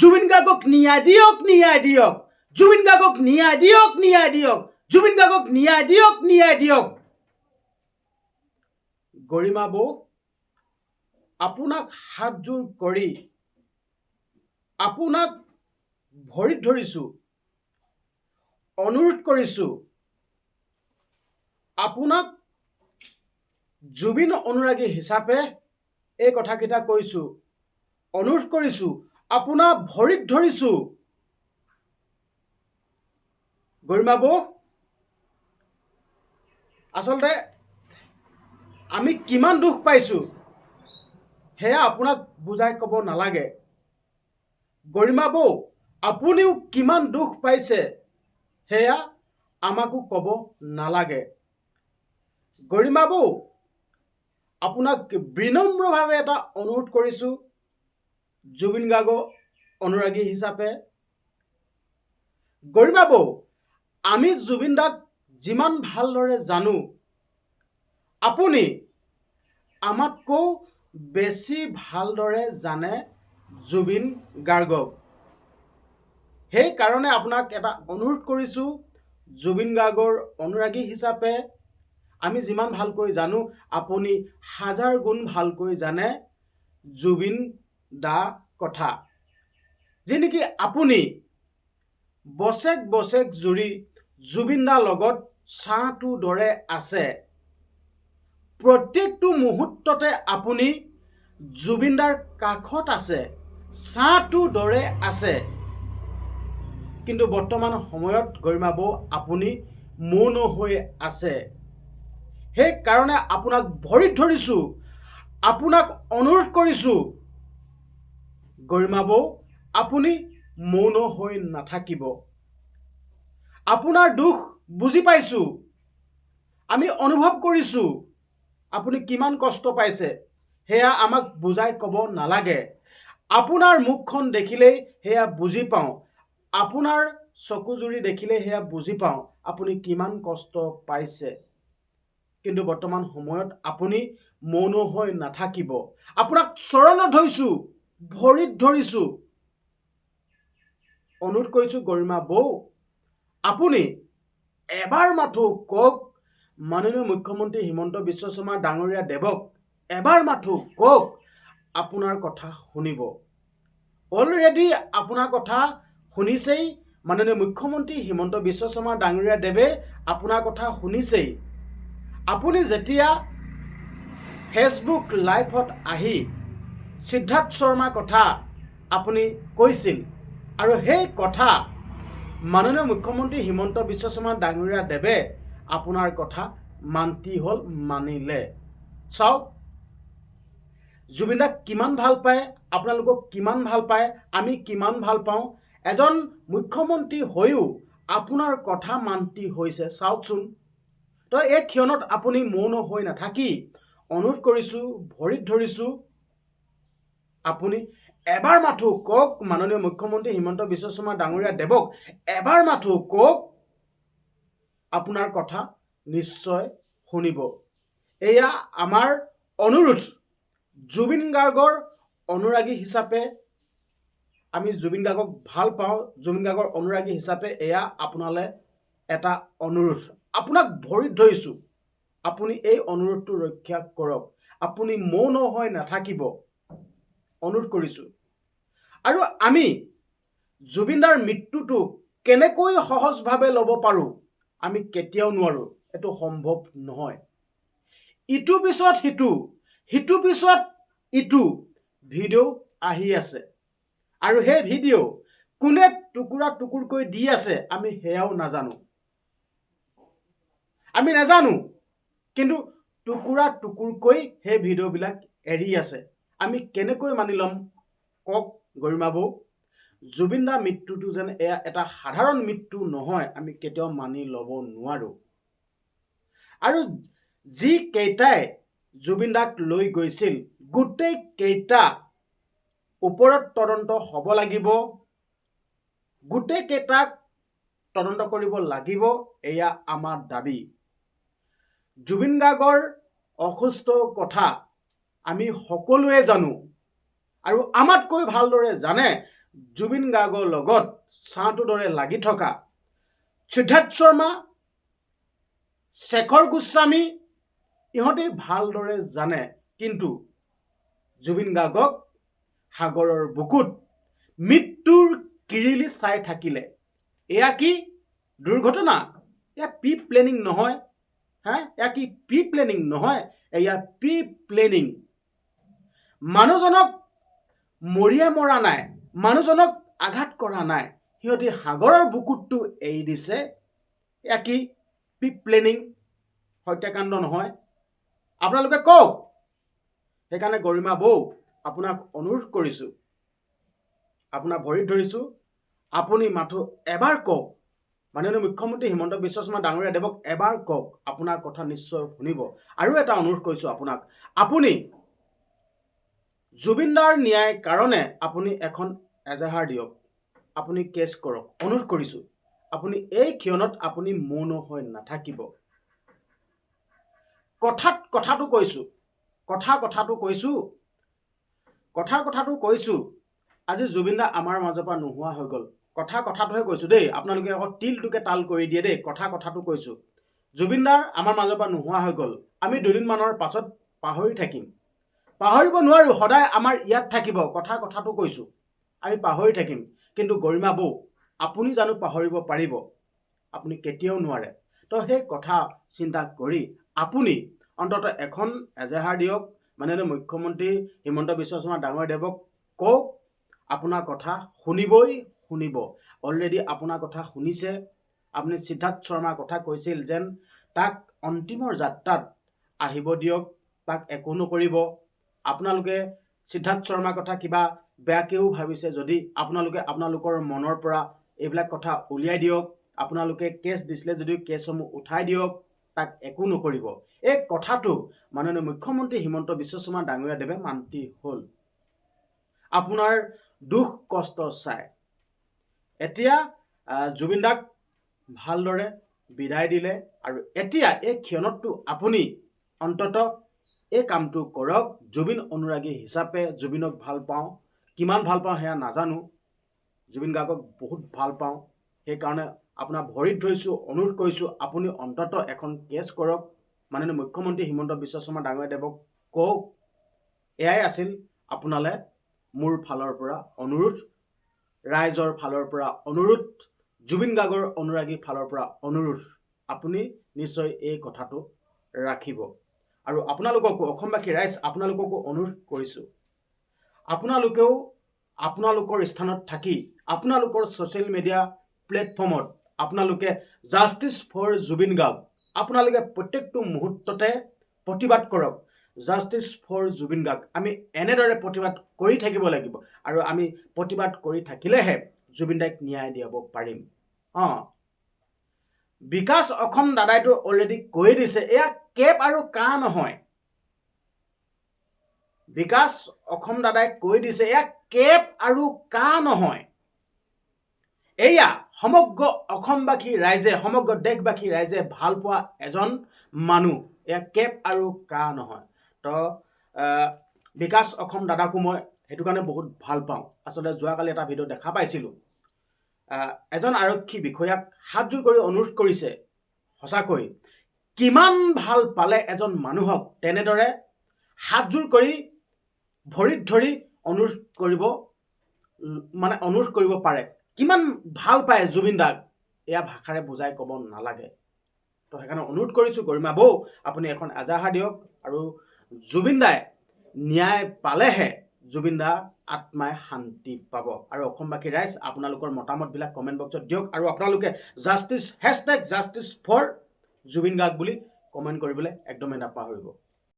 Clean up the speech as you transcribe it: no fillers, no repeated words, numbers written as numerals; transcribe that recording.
জুবিন গাৰ্গক ন্যায় দিয়ক, ন্যায় দিয়ক। জুবিন গাৰ্গক ন্যায় দিয়ক, ন্যায় দিয়ক। জুবিন গাৰ্গক ন্যায় দিয়ক, ন্যায় দিয়ক। গৰিমা বৌ, আপোনাক হাতযোৰ কৰি আপোনাক ভৰিত ধৰিছো, অনুৰোধ কৰিছো, আপোনাক জুবিন অনুৰাগী হিচাপে এই কথাকেইটা কৈছো, অনুৰোধ কৰিছো, আপোনাৰ ভৰিত ধৰিছো। গৰিমা বৌ, আচলতে আমি কিমান দুখ পাইছো সেয়া আপোনাক বুজাই ক'ব নালাগে। গৰিমা বৌ, আপুনিও কিমান দুখ পাইছে সেয়া আমাকো ক'ব নালাগে। গৰিমা বৌ, আপোনাক বিনম্ৰভাৱে এটা অনুৰোধ কৰিছো, জুবিন গাৰ্গৰ অনুৰাগী হিচাপে। গৰিমা বৌ, আমি জুবিন দাক যিমান ভালদৰে জানো, আপুনি আমাতকৈ বেছি ভালদৰে জানে জুবিন গাৰ্গক। সেইকাৰণে আপোনাক এটা অনুৰোধ কৰিছো, জুবিন গাৰ্গৰ অনুৰাগী হিচাপে। আমি যিমান ভালকৈ জানো, আপুনি হাজাৰ গুণ ভালকৈ জানে জুবিন দাৰ কথা, যি নেকি আপুনি বছেক বছেক জুৰি জুবিন দাৰ লগত ছাঁটোৰ দৰে আছে। প্ৰত্যেকটো মুহূৰ্ততে আপুনি জুবিন দাৰ কাষত আছে, ছাঁটোৰ দৰে আছে। কিন্তু বৰ্তমান সময়ত গৰিমা বৌ, আপুনি মৌন হৈ আছে। সেইকাৰণে আপোনাক ভৰিত ধৰিছো, আপোনাক অনুৰোধ কৰিছো, গৰিমা বৌ, আপুনি মৌন হৈ নাথাকিব। আপোনাৰ দুখ বুজি পাইছো, আমি অনুভৱ কৰিছো। আপুনি কিমান কষ্ট পাইছে সেয়া আমাক বুজাই ক'ব নালাগে। আপোনাৰ মুখখন দেখিলেই সেয়া বুজি পাওঁ, আপোনাৰ চকুজুৰি দেখিলেই সেয়া বুজি পাওঁ আপুনি কিমান কষ্ট পাইছে। কিন্তু বৰ্তমান সময়ত আপুনি মৌন হৈ নাথাকিব। আপোনাক চৰণত ধৰিছো, ভৰিত ধৰিছো, অনুৰোধ কৰিছো, গৰিমা বৌ, আপুনি এবাৰ মাথো কওক মাননীয় মুখ্যমন্ত্ৰী হিমন্ত বিশ্ব শৰ্মা ডাঙৰীয়া দেৱক, এবাৰ মাথো কওক, আপোনাৰ কথা শুনিব। অলৰেডি আপোনাৰ কথা শুনিছেই মাননীয় মুখ্যমন্ত্ৰী হিমন্ত বিশ্ব শৰ্মা ডাঙৰীয়া দেৱে, আপোনাৰ কথা শুনিছেই। আপুনি যেতিয়া ফেচবুক লাইভত আহি সিদ্ধাৰ্থ শৰ্মাৰ কথা আপুনি কৈছিল, আৰু সেই কথা মাননীয় মুখ্যমন্ত্ৰী হিমন্ত বিশ্ব শৰ্মা ডাঙৰীয়া দেৱে আপোনাৰ কথা মান্তি হ'ল, মানিলে। চাওক, জুবিন দাক কিমান ভাল পায়, আপোনালোকক কিমান ভাল পায়, আমি কিমান ভাল পাওঁ। এজন মুখ্যমন্ত্ৰী হৈও আপোনাৰ কথা মান্তি হৈছে, চাওকচোন। তো এই ক্ষণত আপুনি মৌন হৈ নাথাকি, অনুৰোধ কৰিছো, ভৰিত ধৰিছো, আপুনি এবাৰ মাথো কওক মাননীয় মুখ্যমন্ত্ৰী হিমন্ত বিশ্ব শৰ্মা ডাঙৰীয়া দেৱক, এবাৰ মাথো কওক, আপোনাৰ কথা নিশ্চয় শুনিব। এয়া আমাৰ অনুৰোধ। জুবিন গাৰ্গৰ অনুৰাগী হিচাপে, আমি জুবিন গাৰ্গক ভাল পাওঁ, জুবিন গাৰ্গৰ অনুৰাগী হিচাপে এয়া আপোনালৈ এটা অনুৰোধ। আপোনাক ভৰিত ধৰিছো, আপুনি এই অনুৰোধটো ৰক্ষা কৰক। আপুনি মৌন হৈ নাথাকিব, অনুৰোধ কৰিছো। আৰু আমি জুবিন দাৰ মৃত্যুটো কেনেকৈ সহজভাৱে ল'ব পাৰো, আমি কেতিয়াও নোৱাৰো, এইটো সম্ভৱ নহয়। ইটো পিছত সিটো, সিটো পিছত ইটো ভিডিঅ' আহি আছে, আৰু সেই ভিডিঅ' কোনে টুকুৰা টুকুৰকৈ দি আছে আমি সেয়াও নাজানো। আমি নাজানো, কিন্তু টুকুৰা টুকুৰকৈ সেই ভিডিঅ'বিলাক এৰি আছে। আমি কেনেকৈ মানি ল'ম কওক গৰিমা বৌ? জুবিন দাৰ মৃত্যুটো যেন এয়া এটা সাধাৰণ মৃত্যু নহয়, আমি কেতিয়াও মানি ল'ব নোৱাৰো। আৰু যি কেইটাই জুবিন দাক লৈ গৈছিল, গোটেই কেইটা ওপৰত তদন্ত হ'ব লাগিব, গোটেই কেইটাক তদন্ত কৰিব লাগিব, এয়া আমাৰ দাবী। জুবিন গাৰ্গৰ অসুস্থ কথা আমি সকলোৱে জানো, আৰু আমাতকৈ ভালদৰে জানে জুবিন গাৰ্গৰ লগত ছাঁটোৰ দৰে লাগি থকা সিদ্ধাৰ্থ শৰ্মা, শেখৰ গোস্বামী ইহঁতে ভালদৰে জানে, কিন্তু জুবিন গাৰ্গক সাগৰৰ বুকুত মৃত্যুৰ কিৰিলি চাই থাকিলে। এয়া কি দুৰ্ঘটনা? এয়া প্ৰি প্লেনিং নহয়। এয়া কি প্ৰি প্লেনিং নহয়, এয়া প্ৰি প্লেনিং। মানুহজনক মৰিয়াই মৰা নাই, মানুহজনক আঘাত কৰা নাই, সিহঁতে সাগৰৰ বুকুতটো এৰি দিছে। এয়া কি প্ৰি প্লেনিং? হত্যাকাণ্ড নহয়? আপোনালোকে কওক। সেইকাৰণে গৰিমা বৌ, আপোনাক অনুৰোধ কৰিছোঁ, আপোনাৰ ভৰিত ধৰিছোঁ, আপুনি মাথো এবাৰ কওক। মাননীয় মুখ্যমন্ত্ৰী হিমন্ত বিশ্ব শৰ্মা ডাঙৰীয়া দেৱক এবাৰ কওক, আপোনাৰ কথা নিশ্চয় শুনিব। আৰু এটা অনুৰোধ কৰিছোঁ আপোনাক, আপুনি জুবিনদাৰ ন্যায় কাৰণে আপুনি এখন এজাহাৰ দিয়ক, আপুনি কেছ কৰক, অনুৰোধ কৰিছোঁ। আপুনি এই ক্ষণত আপুনি মৌন হৈ নাথাকিব। কথাটো কৈছোঁ। আজি জুবিনদা আমাৰ মাজৰ পৰা নোহোৱা হৈ গ'ল। কথাটোহে কৈছোঁ দেই, আপোনালোকে আকৌ তিলটোকে তাল কৰি দিয়ে দেই। কথাটো কৈছোঁ, জুবিনদাৰ আমাৰ মাজৰ পৰা নোহোৱা হৈ গ'ল। আমি দুদিনমানৰ পাছত পাহৰি থাকিম, পাহৰিব নোৱাৰোঁ, সদায় আমাৰ ইয়াত থাকিব। কথাটো কৈছোঁ, আমি পাহৰি থাকিম। কিন্তু গৰিমা বৌ, আপুনি জানো পাহৰিব পাৰিব? আপুনি কেতিয়াও নোৱাৰে। তো সেই কথা চিন্তা কৰি আপুনি অন্ততঃ এখন এজাহাৰ দিয়ক। মাননীয় মুখ্যমন্ত্ৰী হিমন্ত বিশ্ব শৰ্মা ডাঙৰীয়াদেৱক কওক, আপোনাৰ কথা শুনিব। অলৰেডি আপোনাৰ কথা শুনিছে। আপুনি সিদ্ধাৰ্থ শৰ্মাৰ কথা কৈছিল যেন তাক অন্তিমৰ যাত্ৰাত আহিব দিয়ক, তাক একো নকৰিব। আপোনালোকে সিদ্ধাৰ্থ শৰ্মাৰ কথা কিবা বেয়াকেও ভাবিছে যদি আপোনালোকে আপোনালোকৰ মনৰ পৰা এইবিলাক কথা উলিয়াই দিয়ক। আপোনালোকে কেছ দিছিলে যদিও কেছসমূহ উঠাই দিয়ক, তাক একো নকৰিব। এই কথাটো মাননীয় মুখ্যমন্ত্ৰী হিমন্ত বিশ্ব শৰ্মা ডাঙৰীয়াদেৱে মান্তি হ'ল। আপোনাৰ দুখ কষ্ট চাই এতিয়া জুবিনদাক ভালদৰে বিদায় দিলে, আৰু এতিয়া এই ক্ষণতটো আপুনি অন্ততঃ এই কামটো কৰক। জুবিন অনুৰাগী হিচাপে জুবিনক ভাল পাওঁ, কিমান ভাল পাওঁ সেয়া নাজানো, জুবিন গাৰ্গক বহুত ভাল পাওঁ। সেইকাৰণে আপোনাৰ ভৰিত ধৰিছোঁ, অনুৰোধ কৰিছোঁ, আপুনি অন্ততঃ এখন কেছ কৰক। মাননীয় মুখ্যমন্ত্ৰী হিমন্ত বিশ্ব শৰ্মা ডাঙৰীয়াদেৱক কওক। এয়াই আছিল আপোনালৈ মোৰ ফালৰ পৰা অনুৰোধ, ৰাইজৰ ফালৰ পৰা অনুৰোধ, জুবিন গাৰ্গৰ অনুৰাগীৰ ফালৰ পৰা অনুৰোধ। আপুনি নিশ্চয় এই কথাটো ৰাখিব। আৰু আপোনালোককো, অসমবাসী ৰাইজ, আপোনালোককো অনুৰোধ কৰিছোঁ, আপোনালোকেও আপোনালোকৰ স্থানত থাকি আপোনালোকৰ ছ'চিয়েল মিডিয়া প্লেটফৰ্মত আপোনালোকে জাষ্টিছ ফৰ জুবিন গাৰ্গ আপোনালোকে প্ৰত্যেকটো মুহূৰ্ততে প্ৰতিবাদ কৰক। জাষ্টিছ ফৰ জুবিন গাৰ্গ আমি এনেদৰে প্ৰতিবাদ কৰি থাকিব লাগিব, আৰু আমি প্ৰতিবাদ কৰি থাকিলেহে জুবিনদাক ন্যায় দিয়াব পাৰিম। বিকাশ অসম দাদাইটো অলৰেডি কৈ দিছে, এয়া কেপ আৰু কা নহয়। বিকাশ অসম দাদাই কৈ দিছে, এয়া কেপ আৰু কা নহয়। এয়া সমগ্ৰ অসমবাসী ৰাইজে, সমগ্ৰ দেশবাসী ৰাইজে ভাল পোৱা এজন মানুহ। এয়া কেপ আৰু কা নহয়। তো বিকাশ অসম দাদাকো মই সেইটো কাৰণে বহুত ভাল পাওঁ। আচলতে যোৱাকালি এটা ভিডিঅ' দেখা পাইছিলোঁ, এজন আৰক্ষী বিষয়াক হাতযোৰ কৰি অনুৰোধ কৰিছে, সঁচাকৈ কিমান ভাল পালে এজন মানুহক তেনেদৰে হাতযোৰ কৰি ভৰিত ধৰি অনুৰোধ কৰিব পাৰে। কিমান ভাল পায় জুবিনদাক, এয়া ভাষাৰে বুজাই ক'ব নালাগে। তো সেইকাৰণে অনুৰোধ কৰিছোঁ, গৰিমা বৌ আপুনি এখন এজাহাৰ দিয়ক, আৰু জুবিনদাই ন্যায় পালেহে জুবিনদাৰ আত্মাই শান্তি পাব। আৰু অসমবাসী ৰাইজ আপোনালোকৰ মতামতবিলাক কমেণ্ট বক্সত দিয়ক, আৰু আপোনালোকে justice #justice for Zubeen Garg বুলি কমেণ্ট কৰিবলৈ একদমেই নাপাহৰিব।